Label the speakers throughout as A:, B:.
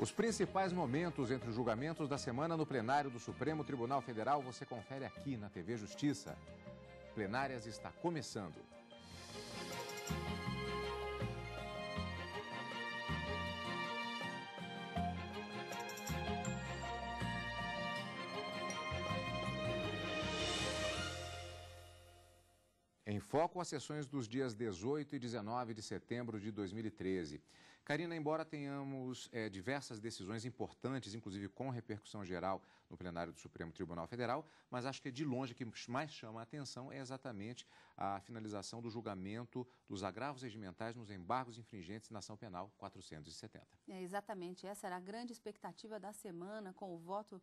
A: Os principais momentos entre os julgamentos da semana no plenário do Supremo Tribunal Federal você confere aqui na TV Justiça. Plenárias está começando. Em foco, as sessões dos dias 18 e 19 de setembro de 2013. Karina, embora tenhamos diversas decisões importantes, inclusive com repercussão geral no plenário do Supremo Tribunal Federal, mas acho que de longe o que mais chama a atenção é exatamente a finalização do julgamento dos agravos regimentais nos embargos infringentes na ação penal 470.
B: Exatamente, essa era a grande expectativa da semana com o voto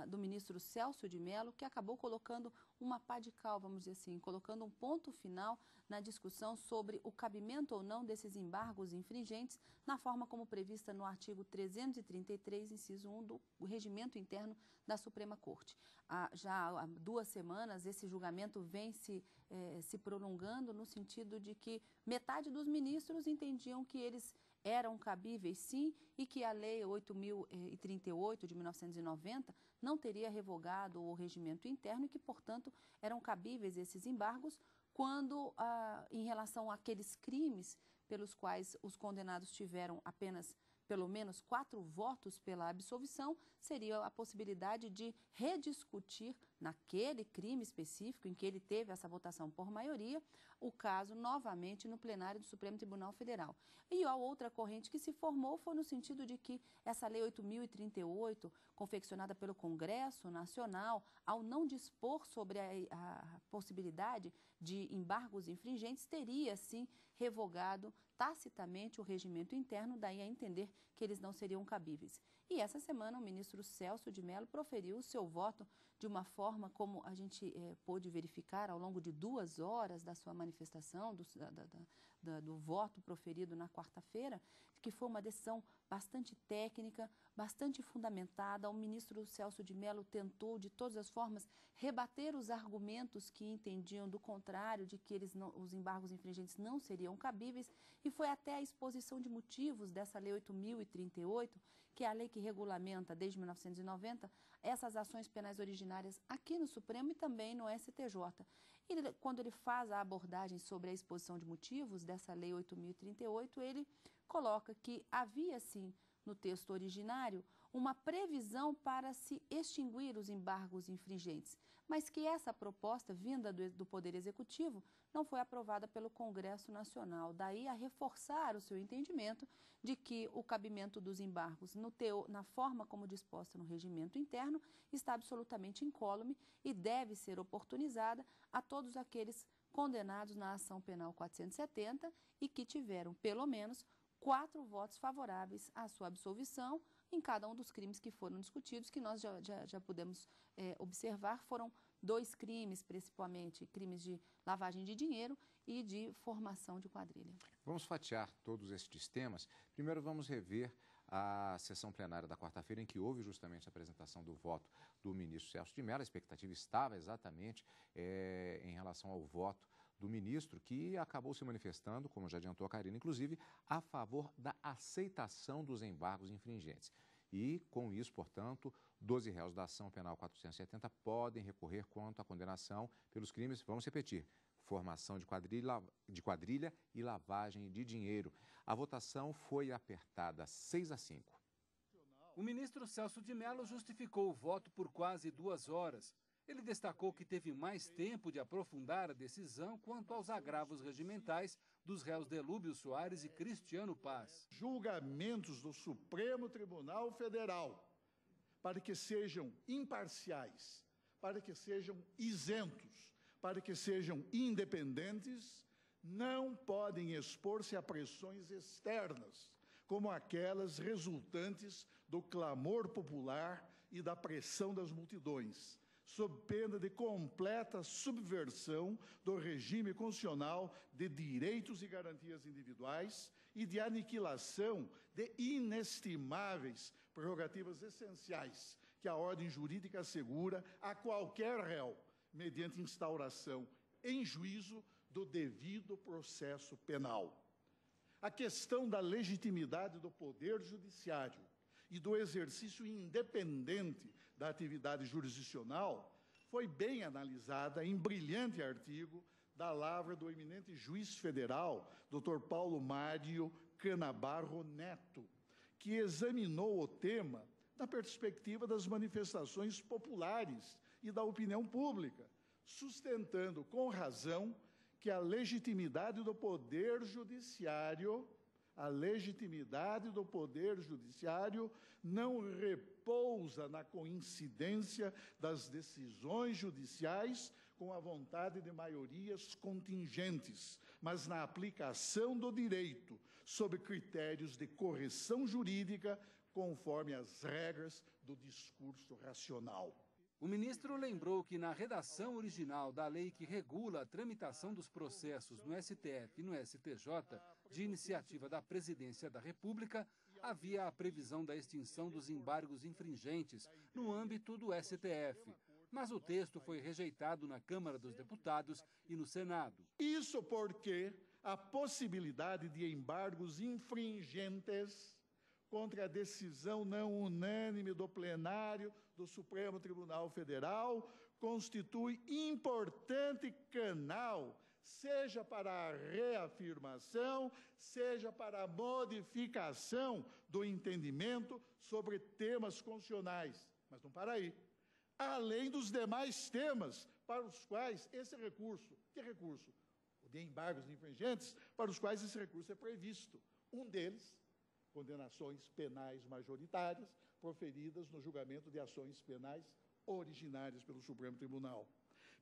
B: do ministro Celso de Mello, que acabou colocando uma pá de cal, vamos dizer assim, colocando um ponto final na discussão sobre o cabimento ou não desses embargos infringentes na forma como prevista no artigo 333, inciso 1 do Regimento Interno da Suprema Corte. Já há 2 semanas, esse julgamento vem se prolongando no sentido de que metade dos ministros entendiam que eles eram cabíveis, sim, e que a Lei 8.038 de 1990 não teria revogado o regimento interno e que, portanto, eram cabíveis esses embargos quando, em relação àqueles crimes pelos quais os condenados tiveram apenas pelo menos 4 votos pela absolvição, seria a possibilidade de rediscutir naquele crime específico em que ele teve essa votação por maioria, o caso novamente no plenário do Supremo Tribunal Federal. E a outra corrente que se formou foi no sentido de que essa Lei 8.038, confeccionada pelo Congresso Nacional, ao não dispor sobre a possibilidade de embargos infringentes, teria, sim, revogado tacitamente o regimento interno, daí a entender que eles não seriam cabíveis. E essa semana o ministro Celso de Mello proferiu o seu voto de uma forma como a gente pôde verificar ao longo de 2 horas da sua manifestação, do voto proferido na quarta-feira, que foi uma decisão bastante técnica, bastante fundamentada. O ministro Celso de Mello tentou, de todas as formas, rebater os argumentos que entendiam do contrário, de que os embargos infringentes não seriam cabíveis, e foi até a exposição de motivos dessa Lei 8.038, que é a lei que regulamenta, desde 1990, essas ações penais originárias aqui no Supremo e também no STJ. E quando ele faz a abordagem sobre a exposição de motivos dessa Lei 8.038, ele coloca que havia, sim, no texto originário, uma previsão para se extinguir os embargos infringentes, mas que essa proposta, vinda do Poder Executivo, não foi aprovada pelo Congresso Nacional. Daí a reforçar o seu entendimento de que o cabimento dos embargos, na forma como disposta no regimento interno, está absolutamente incólume e deve ser oportunizada a todos aqueles condenados na ação penal 470 e que tiveram, pelo menos, 4 votos favoráveis à sua absolvição em cada um dos crimes que foram discutidos, que nós já pudemos observar. Foram 2 crimes, principalmente crimes de lavagem de dinheiro e de formação de quadrilha.
A: Vamos fatiar todos estes temas. Primeiro vamos rever a sessão plenária da quarta-feira, em que houve justamente a apresentação do voto do ministro Celso de Mello. A expectativa estava exatamente em relação ao voto do ministro, que acabou se manifestando, como já adiantou a Karina, inclusive, a favor da aceitação dos embargos infringentes. E, com isso, portanto, 12 réus da ação penal 470 podem recorrer quanto à condenação pelos crimes, vamos repetir, formação de quadrilha e lavagem de dinheiro. A votação foi apertada 6-5.
C: O ministro Celso de Mello justificou o voto por quase 2 horas. Ele destacou que teve mais tempo de aprofundar a decisão quanto aos agravos regimentais dos réus Delúbio Soares e Cristiano Paz.
D: Julgamentos do Supremo Tribunal Federal, para que sejam imparciais, para que sejam isentos, para que sejam independentes, não podem expor-se a pressões externas, como aquelas resultantes do clamor popular e da pressão das multidões, sob pena de completa subversão do regime constitucional de direitos e garantias individuais e de aniquilação de inestimáveis prerrogativas essenciais que a ordem jurídica assegura a qualquer réu, mediante instauração em juízo do devido processo penal. A questão da legitimidade do Poder Judiciário e do exercício independente da atividade jurisdicional foi bem analisada em brilhante artigo da lavra do eminente juiz federal, Dr. Paulo Mário Canabarro Neto, que examinou o tema da perspectiva das manifestações populares e da opinião pública, sustentando com razão que a legitimidade do Poder Judiciário não repousa na coincidência das decisões judiciais com a vontade de maiorias contingentes, mas na aplicação do direito sob critérios de correção jurídica conforme as regras do discurso racional.
C: O ministro lembrou que na redação original da lei que regula a tramitação dos processos no STF e no STJ, de iniciativa da Presidência da República, havia a previsão da extinção dos embargos infringentes no âmbito do STF. Mas o texto foi rejeitado na Câmara dos Deputados e no Senado.
D: Isso porque a possibilidade de embargos infringentes contra a decisão não unânime do plenário do Supremo Tribunal Federal constitui importante canal, seja para a reafirmação, seja para a modificação do entendimento sobre temas constitucionais. Mas não para aí. Além dos demais temas para os quais esse recurso, que recurso? O de embargos infringentes, para os quais esse recurso é previsto. Um deles, condenações penais majoritárias proferidas no julgamento de ações penais originárias pelo Supremo Tribunal.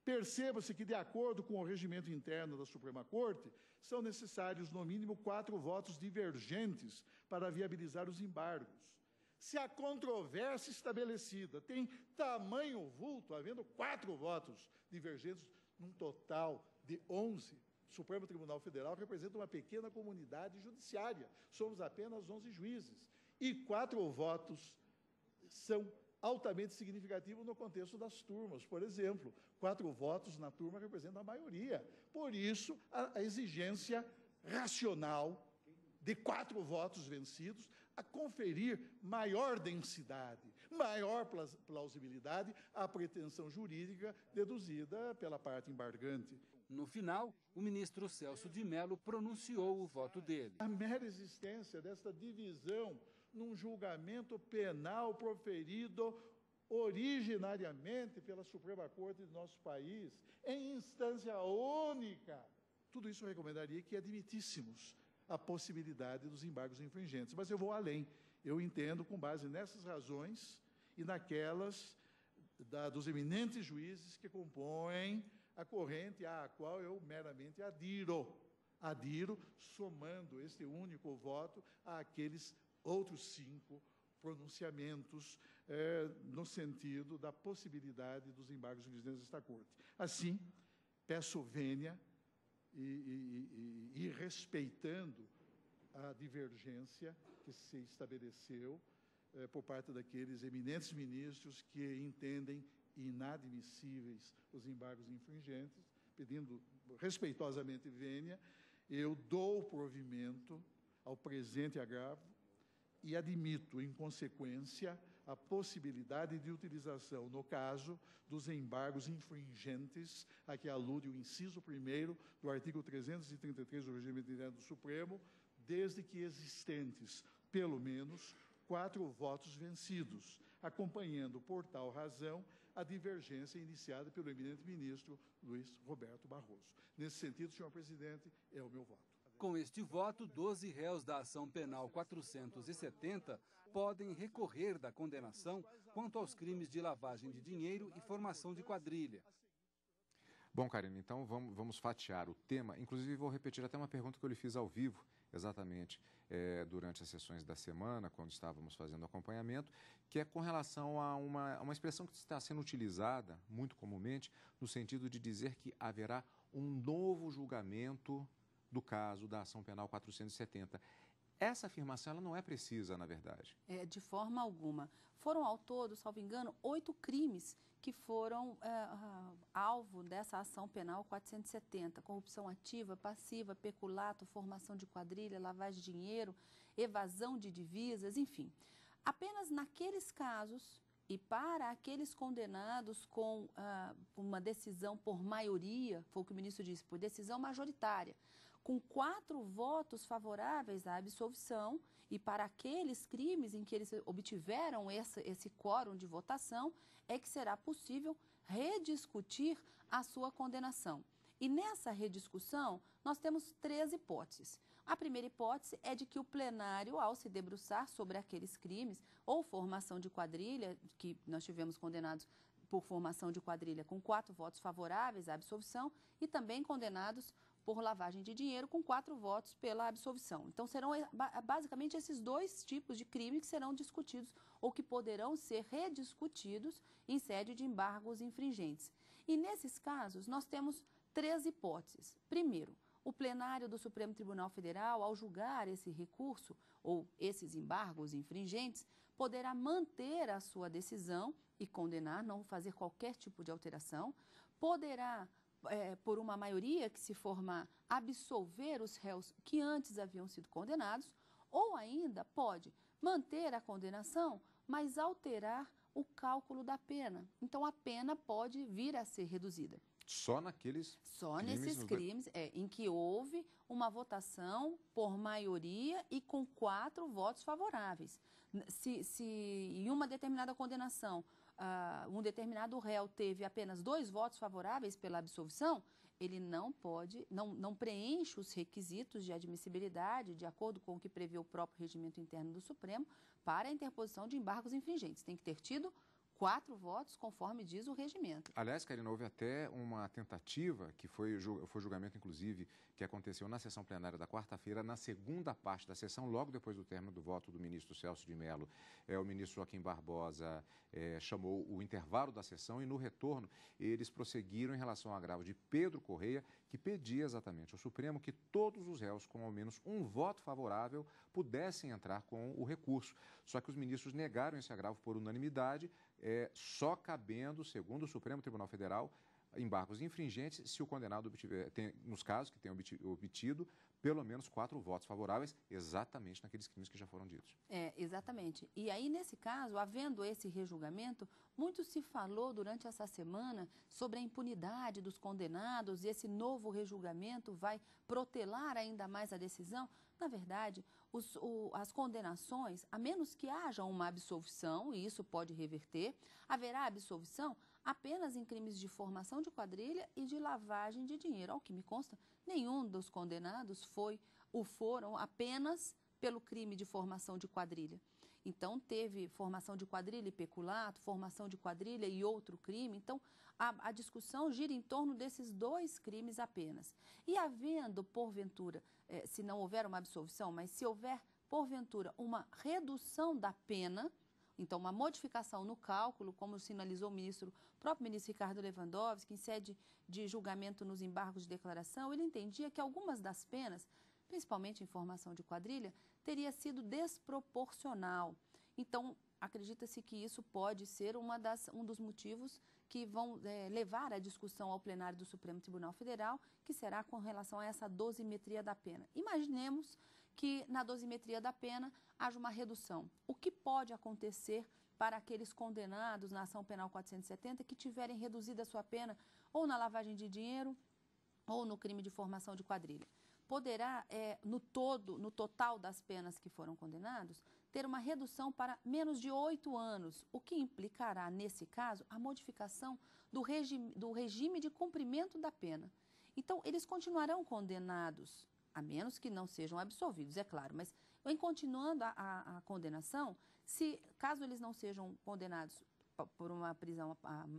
D: Perceba-se que, de acordo com o regimento interno da Suprema Corte, são necessários, no mínimo, 4 votos divergentes para viabilizar os embargos. Se a controvérsia estabelecida tem tamanho vulto, havendo 4 votos divergentes, num total de 11, o Supremo Tribunal Federal representa uma pequena comunidade judiciária. Somos apenas 11 juízes. E 4 votos são altamente significativos no contexto das turmas. Por exemplo, 4 votos na turma representam a maioria. Por isso, a exigência racional de 4 votos vencidos a conferir maior densidade, maior plausibilidade à pretensão jurídica deduzida pela parte embargante.
C: No final, o ministro Celso de Mello pronunciou o voto dele.
D: A mera existência desta divisão num julgamento penal proferido originariamente pela Suprema Corte do nosso país, em instância única, tudo isso recomendaria que admitíssemos a possibilidade dos embargos infringentes. Mas eu vou além. Eu entendo, com base nessas razões e naquelas dos eminentes juízes que compõem a corrente à qual eu meramente adiro, somando este único voto àqueles outros 5 pronunciamentos no sentido da possibilidade dos embargos infringentes desta Corte. Assim, peço vênia e respeitando a divergência que se estabeleceu por parte daqueles eminentes ministros que entendem inadmissíveis os embargos infringentes, pedindo respeitosamente vênia, eu dou provimento ao presente agravo e admito, em consequência, a possibilidade de utilização, no caso, dos embargos infringentes, a que alude o inciso 1º do artigo 333 do Regimento Interno do Supremo, desde que existentes, pelo menos, 4 votos vencidos, acompanhando, por tal razão, a divergência iniciada pelo eminente ministro Luiz Roberto Barroso. Nesse sentido, senhor presidente, é o meu voto.
C: Com este voto, 12 réus da ação penal 470 podem recorrer da condenação quanto aos crimes de lavagem de dinheiro e formação de quadrilha.
A: Bom, Karine, então vamos fatiar o tema. Inclusive, vou repetir até uma pergunta que eu lhe fiz ao vivo, exatamente durante as sessões da semana, quando estávamos fazendo acompanhamento, que é com relação a uma expressão que está sendo utilizada muito comumente, no sentido de dizer que haverá um novo julgamento do caso da ação penal 470. Essa afirmação ela não é precisa, na verdade.
B: De forma alguma. Foram ao todo, salvo engano, 8 crimes que foram alvo dessa ação penal 470. Corrupção ativa, passiva, peculato, formação de quadrilha, lavagem de dinheiro, evasão de divisas, enfim. Apenas naqueles casos e para aqueles condenados com uma decisão por maioria, foi o que o ministro disse, por decisão majoritária, com 4 votos favoráveis à absolvição, e para aqueles crimes em que eles obtiveram esse quórum de votação, é que será possível rediscutir a sua condenação. E nessa rediscussão, nós temos 3 hipóteses. A primeira hipótese é de que o plenário, ao se debruçar sobre aqueles crimes, ou formação de quadrilha, que nós tivemos condenados por formação de quadrilha com 4 votos favoráveis à absolvição, e também condenados por lavagem de dinheiro com 4 votos pela absolvição. Então, serão basicamente esses 2 tipos de crime que serão discutidos ou que poderão ser rediscutidos em sede de embargos infringentes. E nesses casos, nós temos 3 hipóteses. Primeiro, o plenário do Supremo Tribunal Federal, ao julgar esse recurso ou esses embargos infringentes, poderá manter a sua decisão e condenar, não fazer qualquer tipo de alteração, poderá, por uma maioria que se formar, absolver os réus que antes haviam sido condenados, ou ainda pode manter a condenação, mas alterar o cálculo da pena. Então, a pena pode vir a ser reduzida.
A: Só naqueles
B: nesses crimes em que houve uma votação por maioria e com 4 votos favoráveis. Se em uma determinada condenação, um determinado réu teve apenas 2 votos favoráveis pela absolvição, ele não preenche os requisitos de admissibilidade, de acordo com o que prevê o próprio regimento interno do Supremo, para a interposição de embargos infringentes. Tem que ter tido 4 votos, conforme diz o regimento.
A: Aliás, Karina, houve até uma tentativa, que foi julgamento, inclusive, que aconteceu na sessão plenária da quarta-feira, na segunda parte da sessão, logo depois do término do voto do ministro Celso de Mello. O ministro Joaquim Barbosa chamou o intervalo da sessão e, no retorno, eles prosseguiram em relação ao agravo de Pedro Correia, que pedia exatamente ao Supremo que todos os réus com ao menos um voto favorável pudessem entrar com o recurso. Só que os ministros negaram esse agravo por unanimidade, só cabendo, segundo o Supremo Tribunal Federal, embargos infringentes se o condenado nos casos que tenha obtido pelo menos 4 votos favoráveis, exatamente naqueles crimes que já foram ditos.
B: Exatamente. E aí, nesse caso, havendo esse rejulgamento, muito se falou durante essa semana sobre a impunidade dos condenados e esse novo rejulgamento vai protelar ainda mais a decisão. Na verdade, as condenações, a menos que haja uma absolvição, e isso pode reverter, haverá absolvição apenas em crimes de formação de quadrilha e de lavagem de dinheiro. Ao que me consta, nenhum dos condenados foram apenas pelo crime de formação de quadrilha. Então, teve formação de quadrilha e peculato, formação de quadrilha e outro crime. Então, a discussão gira em torno desses 2 crimes apenas. E havendo, porventura, se não houver uma absolvição, mas se houver, porventura, uma redução da pena, então uma modificação no cálculo, como sinalizou o próprio ministro Ricardo Lewandowski, em sede de julgamento nos embargos de declaração, ele entendia que algumas das penas, principalmente em formação de quadrilha, teria sido desproporcional. Então, acredita-se que isso pode ser um dos motivos que vão levar a discussão ao plenário do Supremo Tribunal Federal, que será com relação a essa dosimetria da pena. Imaginemos que na dosimetria da pena haja uma redução. O que pode acontecer para aqueles condenados na ação penal 470 que tiverem reduzida a sua pena ou na lavagem de dinheiro ou no crime de formação de quadrilha? Poderá, no total das penas que foram condenados, ter uma redução para menos de 8 anos, o que implicará, nesse caso, a modificação do regime de cumprimento da pena. Então, eles continuarão condenados, a menos que não sejam absolvidos, é claro, mas em continuando a condenação, caso eles não sejam condenados por uma prisão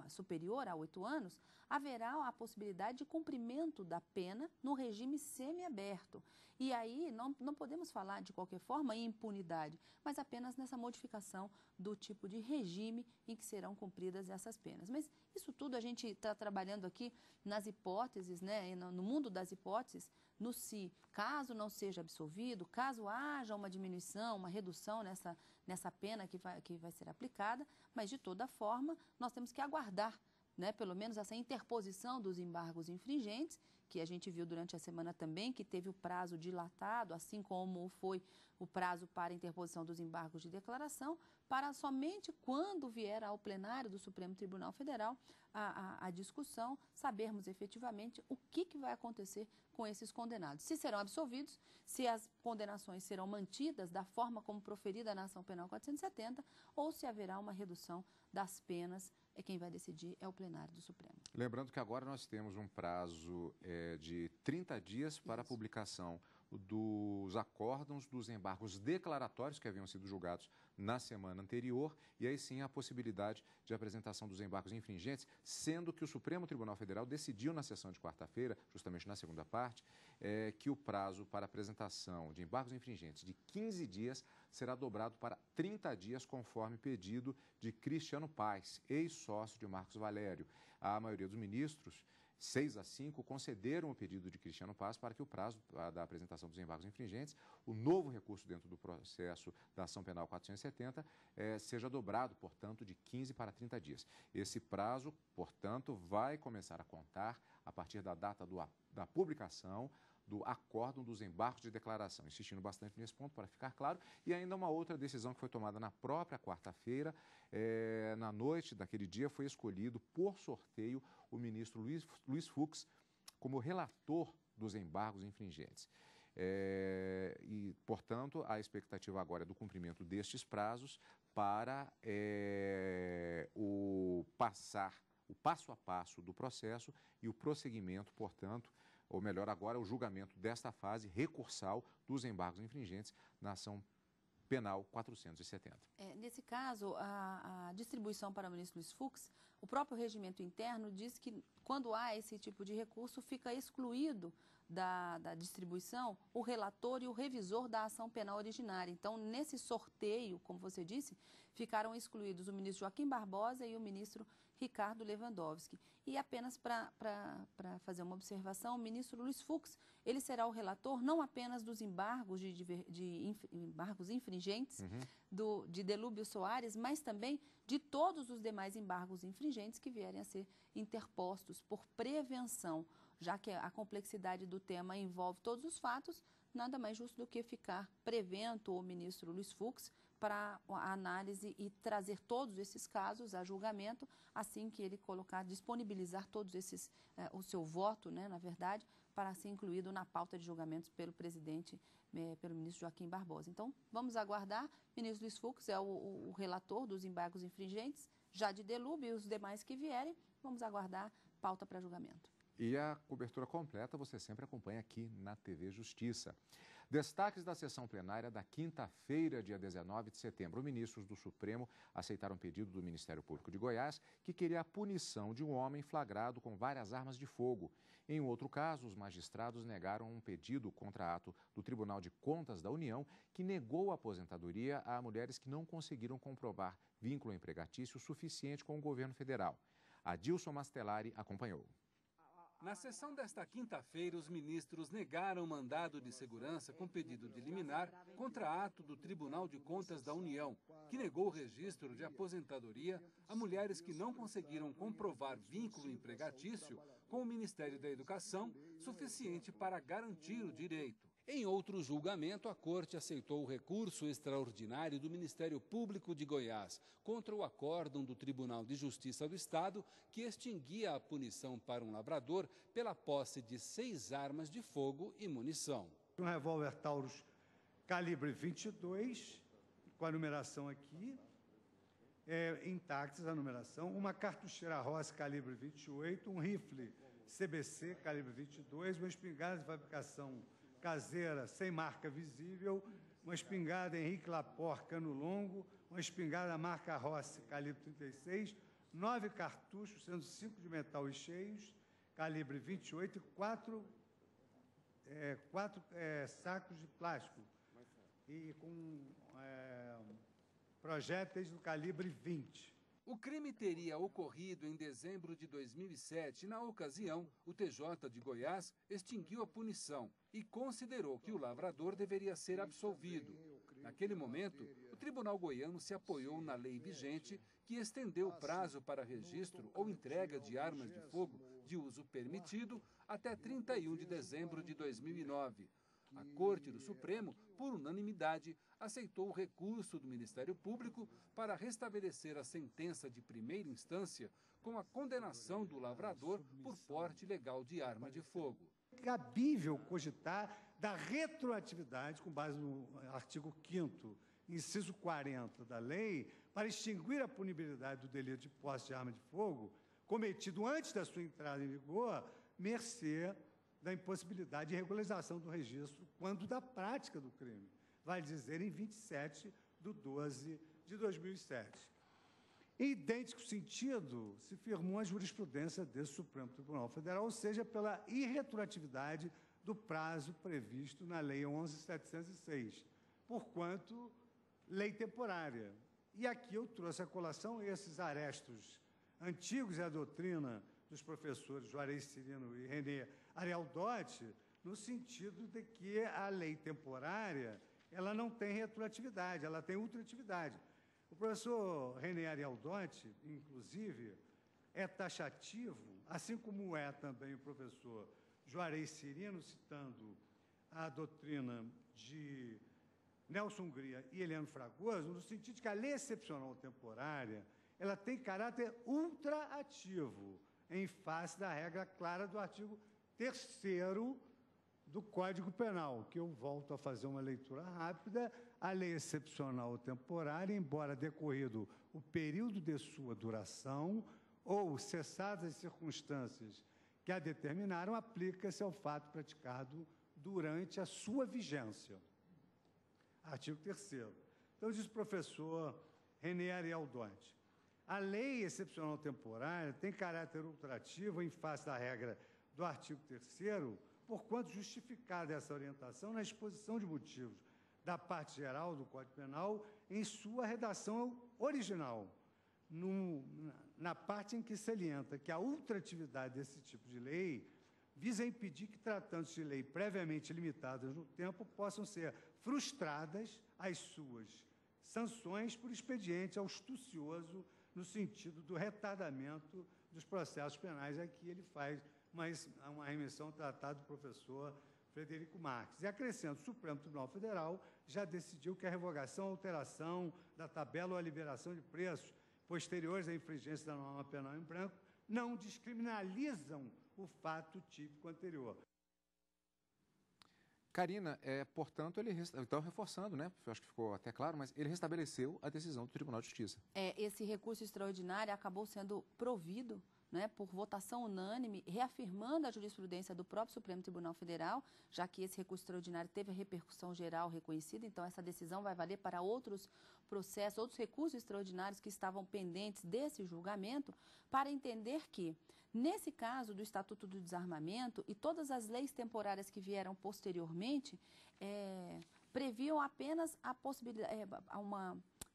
B: superior a 8 anos, haverá a possibilidade de cumprimento da pena no regime semiaberto. E aí não podemos falar de qualquer forma em impunidade, mas apenas nessa modificação do tipo de regime em que serão cumpridas essas penas. Mas isso tudo a gente está trabalhando aqui nas hipóteses, né, no mundo das hipóteses, no se, caso não seja absolvido, caso haja uma diminuição, uma redução nessa pena que vai ser aplicada, mas de toda forma nós temos que aguardar, né, pelo menos essa interposição dos embargos infringentes, que a gente viu durante a semana também, que teve o prazo dilatado, assim como foi o prazo para a interposição dos embargos de declaração, para somente quando vier ao plenário do Supremo Tribunal Federal a discussão, sabermos efetivamente o que vai acontecer com esses condenados. Se serão absolvidos, se as condenações serão mantidas da forma como proferida na ação penal 470, ou se haverá uma redução das penas, quem vai decidir é o plenário do Supremo.
A: Lembrando que agora nós temos um prazo de 30 dias para a publicação dos acórdãos dos embargos declaratórios que haviam sido julgados na semana anterior, e aí sim a possibilidade de apresentação dos embargos infringentes, sendo que o Supremo Tribunal Federal decidiu na sessão de quarta-feira, justamente na segunda parte, que o prazo para apresentação de embargos infringentes de 15 dias será dobrado para 30 dias, conforme pedido de Cristiano Paes, ex-sócio de Marcos Valério. A maioria dos ministros, 6-5, concederam o pedido de Cristiano Paes para que o prazo da apresentação dos embargos infringentes, o novo recurso dentro do processo da ação penal 470, seja dobrado, portanto, de 15 para 30 dias. Esse prazo, portanto, vai começar a contar a partir da data da publicação do acórdão dos embargos de declaração, insistindo bastante nesse ponto para ficar claro. E ainda uma outra decisão que foi tomada na própria quarta-feira, na noite daquele dia foi escolhido por sorteio o ministro Luiz Fux como relator dos embargos infringentes. E, portanto, a expectativa agora é do cumprimento destes prazos para o passo a passo do processo e o prosseguimento, portanto, ou melhor, agora o julgamento desta fase recursal dos embargos infringentes na ação penal 470.
B: Nesse caso, a distribuição para o ministro Luiz Fux, o próprio regimento interno diz que quando há esse tipo de recurso, fica excluído da distribuição o relator e o revisor da ação penal originária. Então, nesse sorteio, como você disse, ficaram excluídos o ministro Joaquim Barbosa e o ministro Ricardo Lewandowski. E apenas para fazer uma observação, o ministro Luiz Fux, ele será o relator não apenas dos embargos embargos infringentes de Delúbio Soares, mas também de todos os demais embargos infringentes que vierem a ser interpostos por prevenção. Já que a complexidade do tema envolve todos os fatos, nada mais justo do que ficar prevento o ministro Luiz Fux para a análise e trazer todos esses casos a julgamento, assim que ele disponibilizar todos esses, o seu voto, né, na verdade, para ser incluído na pauta de julgamentos pelo presidente, pelo ministro Joaquim Barbosa. Então, vamos aguardar. O ministro Luiz Fux é o relator dos embargos infringentes, já de Delúbio e os demais que vierem. Vamos aguardar pauta para julgamento.
A: E a cobertura completa você sempre acompanha aqui na TV Justiça. Destaques da sessão plenária da quinta-feira, dia 19 de setembro. Ministros do Supremo aceitaram um pedido do Ministério Público de Goiás que queria a punição de um homem flagrado com várias armas de fogo. Em outro caso, os magistrados negaram um pedido contra ato do Tribunal de Contas da União que negou a aposentadoria a mulheres que não conseguiram comprovar vínculo empregatício suficiente com o governo federal. Adilson Mastelari acompanhou.
C: Na sessão desta quinta-feira, os ministros negaram mandado de segurança com pedido de liminar contra ato do Tribunal de Contas da União, que negou o registro de aposentadoria a mulheres que não conseguiram comprovar vínculo empregatício com o Ministério da Educação suficiente para garantir o direito. Em outro julgamento, a Corte aceitou o recurso extraordinário do Ministério Público de Goiás contra o acórdão do Tribunal de Justiça do Estado que extinguia a punição para um lavrador pela posse de 6 armas de fogo e munição.
E: Um revólver Taurus calibre 22, com a numeração aqui, intactas a numeração, uma cartucheira Ross calibre 28, um rifle CBC calibre 22, uma espingarda de fabricação caseira sem marca visível, uma espingarda Henrique Laporte cano longo, uma espingarda marca Rossi calibre 36, 9 cartuchos, sendo 5 de metal e cheios, calibre 28 e 4 sacos de plástico e com projéteis do calibre 20.
C: O crime teria ocorrido em dezembro de 2007. Na ocasião, o TJ de Goiás extinguiu a punição e considerou que o lavrador deveria ser absolvido. Naquele momento, o Tribunal Goiano se apoiou na lei vigente que estendeu o prazo para registro ou entrega de armas de fogo de uso permitido até 31 de dezembro de 2009. A Corte do Supremo, por unanimidade, aceitou o recurso do Ministério Público para restabelecer a sentença de primeira instância com a condenação do lavrador por porte ilegal de arma de fogo.
E: É cabível cogitar da retroatividade, com base no artigo 5º, inciso 40 da lei, para extinguir a punibilidade do delito de posse de arma de fogo cometido antes da sua entrada em vigor, mercê da impossibilidade de regularização do registro quando da prática do crime. Vai dizer em 27/12/2007. Em idêntico sentido, se firmou a jurisprudência desse Supremo Tribunal Federal, ou seja, pela irretroatividade do prazo previsto na Lei 11.706, porquanto lei temporária. E aqui eu trouxe à colação esses arestos antigos e a doutrina dos professores Juarez Cirino e René Arialdotti, no sentido de que a lei temporária ela não tem retroatividade, ela tem ultratividade. O professor René Arialdotti, inclusive, é taxativo, assim como é também o professor Juarez Cirino, citando a doutrina de Nelson Hungria e Heleno Fragoso, no sentido de que a lei excepcional temporária ela tem caráter ultraativo, em face da regra clara do artigo 3º do Código Penal, que eu volto a fazer uma leitura rápida. A lei excepcional temporária, embora decorrido o período de sua duração ou cessadas as circunstâncias que a determinaram, aplica-se ao fato praticado durante a sua vigência. Artigo 3º. Então, diz o professor René Arialdotti, a lei excepcional temporária tem caráter ultrativo em face da regra do artigo 3º, porquanto justificada essa orientação na exposição de motivos da parte geral do Código Penal em sua redação original, na parte em que salienta que a ultratividade desse tipo de lei visa impedir que, tratando-se de lei previamente limitadas no tempo, possam ser frustradas as suas sanções por expediente astucioso no sentido do retardamento dos processos penais. Aqui ele faz uma remissão ao tratado do professor Frederico Marques. E acrescento, o Supremo Tribunal Federal já decidiu que a revogação, alteração da tabela ou a liberação de preços posteriores à infringência da norma penal em branco não descriminalizam o fato típico anterior.
A: Karina, portanto, então reforçando, né? Eu acho que ficou até claro, mas ele restabeleceu a decisão do Tribunal de Justiça.
B: Esse recurso extraordinário acabou sendo provido, né, por votação unânime, reafirmando a jurisprudência do próprio Supremo Tribunal Federal, já que esse recurso extraordinário teve a repercussão geral reconhecida, então essa decisão vai valer para outros processos, outros recursos extraordinários que estavam pendentes desse julgamento, para entender que, nesse caso do Estatuto do Desarmamento e todas as leis temporárias que vieram posteriormente, previam apenas a possibilidade,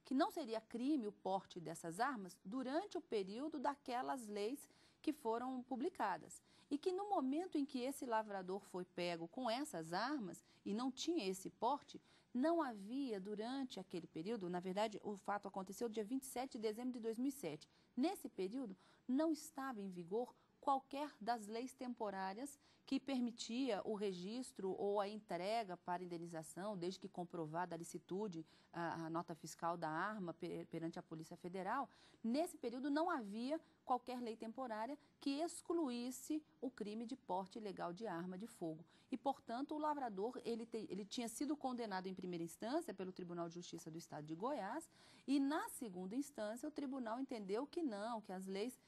B: que não seria crime o porte dessas armas durante o período daquelas leis que foram publicadas. E que no momento em que esse lavrador foi pego com essas armas e não tinha esse porte, não havia durante aquele período, na verdade o fato aconteceu dia 27 de dezembro de 2007, nesse período não estava em vigor qualquer das leis temporárias que permitia o registro ou a entrega para indenização, desde que comprovada a licitude, a nota fiscal da arma perante a Polícia Federal. Nesse período não havia qualquer lei temporária que excluísse o crime de porte ilegal de arma de fogo. E, portanto, o lavrador ele tinha sido condenado em primeira instância pelo Tribunal de Justiça do Estado de Goiás e, na segunda instância, o tribunal entendeu que não, que as leis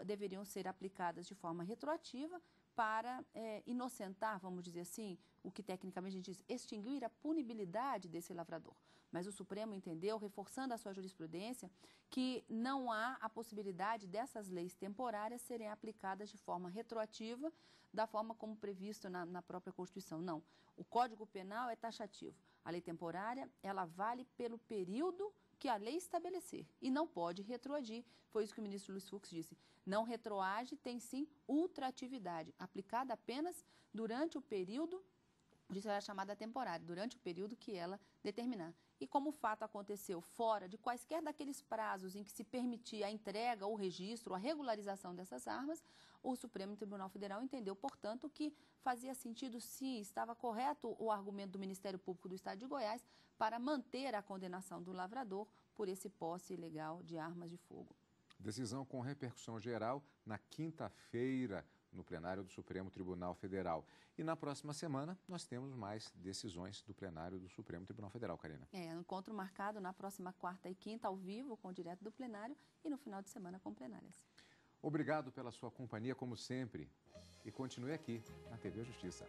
B: deveriam ser aplicadas de forma retroativa para inocentar, vamos dizer assim, o que tecnicamente a gente diz, extinguir a punibilidade desse lavrador. Mas o Supremo entendeu, reforçando a sua jurisprudência, que não há a possibilidade dessas leis temporárias serem aplicadas de forma retroativa, da forma como previsto na própria Constituição. Não. O Código Penal é taxativo. A lei temporária, ela vale pelo período que a lei estabelecer e não pode retroagir. Foi isso que o ministro Luiz Fux disse. Não retroage, tem sim ultratividade, aplicada apenas durante o período, isso é chamada temporária, durante o período que ela determinar. E como o fato aconteceu fora de quaisquer daqueles prazos em que se permitia a entrega, o registro, a regularização dessas armas, o Supremo Tribunal Federal entendeu, portanto, que fazia sentido, sim, estava correto o argumento do Ministério Público do Estado de Goiás para manter a condenação do lavrador por esse posse ilegal de armas de fogo.
A: Decisão com repercussão geral na quinta-feira, no plenário do Supremo Tribunal Federal. E na próxima semana nós temos mais decisões do plenário do Supremo Tribunal Federal, Karina.
B: Encontro marcado na próxima quarta e quinta, ao vivo, com o direto do plenário, e no final de semana com plenárias.
A: Obrigado pela sua companhia, como sempre. E continue aqui na TV Justiça.